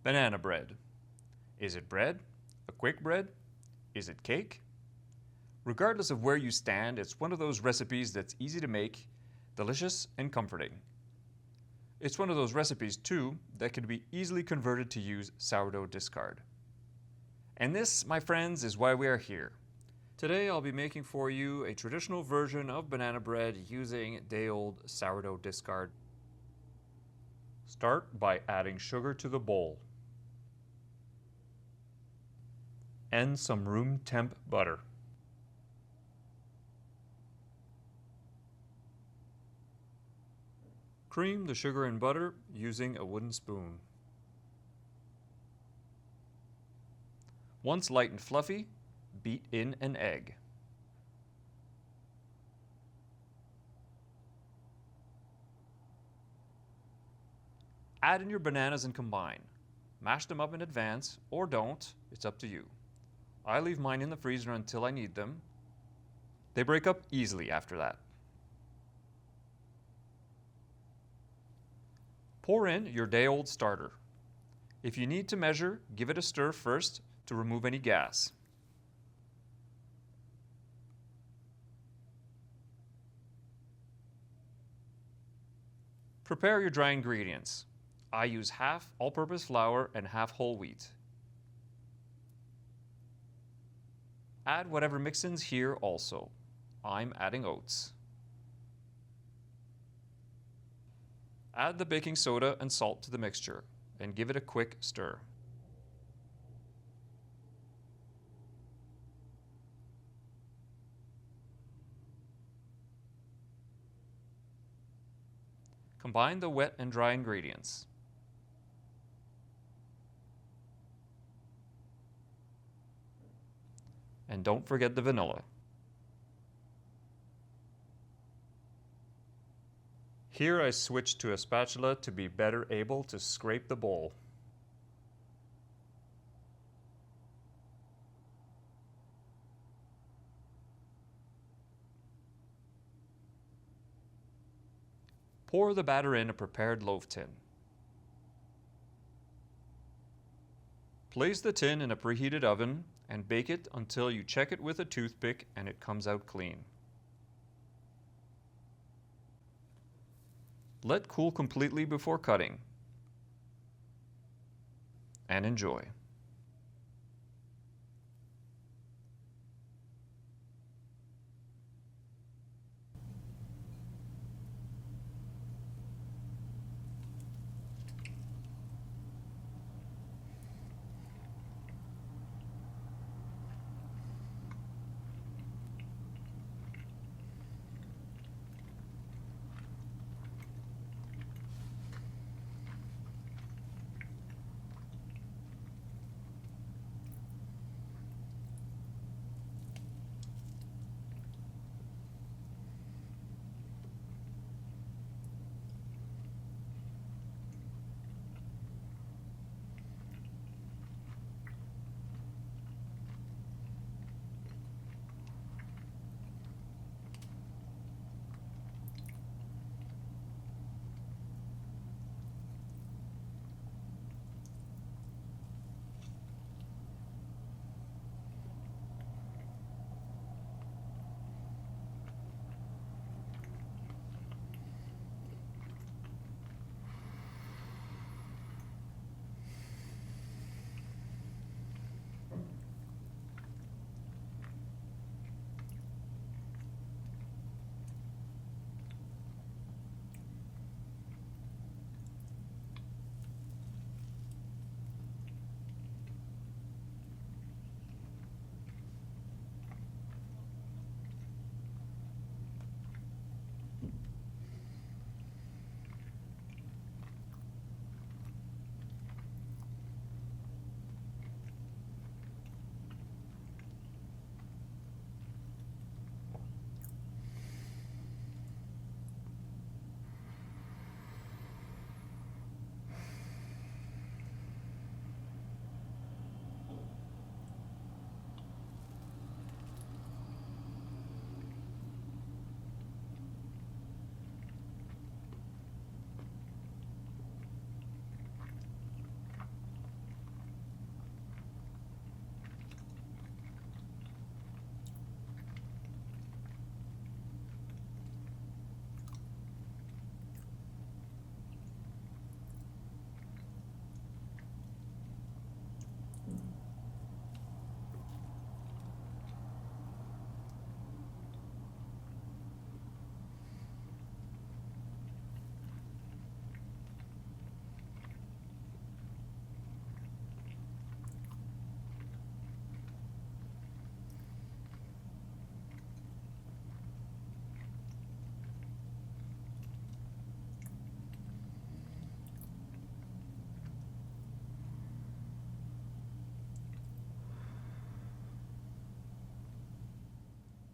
Banana bread. Is it bread? A quick bread? Is it cake? Regardless of where you stand, it's one of those recipes that's easy to make, delicious, and comforting. It's one of those recipes, too, that can be easily converted to use sourdough discard. And this, my friends, is why we are here. Today I'll be making for you a traditional version of banana bread using day-old sourdough discard. Start by adding sugar to the bowl and some room temp butter. Cream the sugar and butter using a wooden spoon. Once light and fluffy, beat in an egg. Add in your bananas and combine. Mash them up in advance, or don't, it's up to you. I leave mine in the freezer until I need them. They break up easily after that. Pour in your day-old starter. If you need to measure, give it a stir first to remove any gas. Prepare your dry ingredients. I use half all-purpose flour and half whole wheat. Add whatever mix-ins here also. I'm adding oats. Add the baking soda and salt to the mixture and give it a quick stir. Combine the wet and dry ingredients. And don't forget the vanilla. Here I switched to a spatula to be better able to scrape the bowl. Pour the batter in a prepared loaf tin. Place the tin in a preheated oven and bake it until you check it with a toothpick and it comes out clean. Let cool completely before cutting. And enjoy.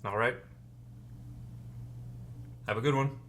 All right. Have a good one.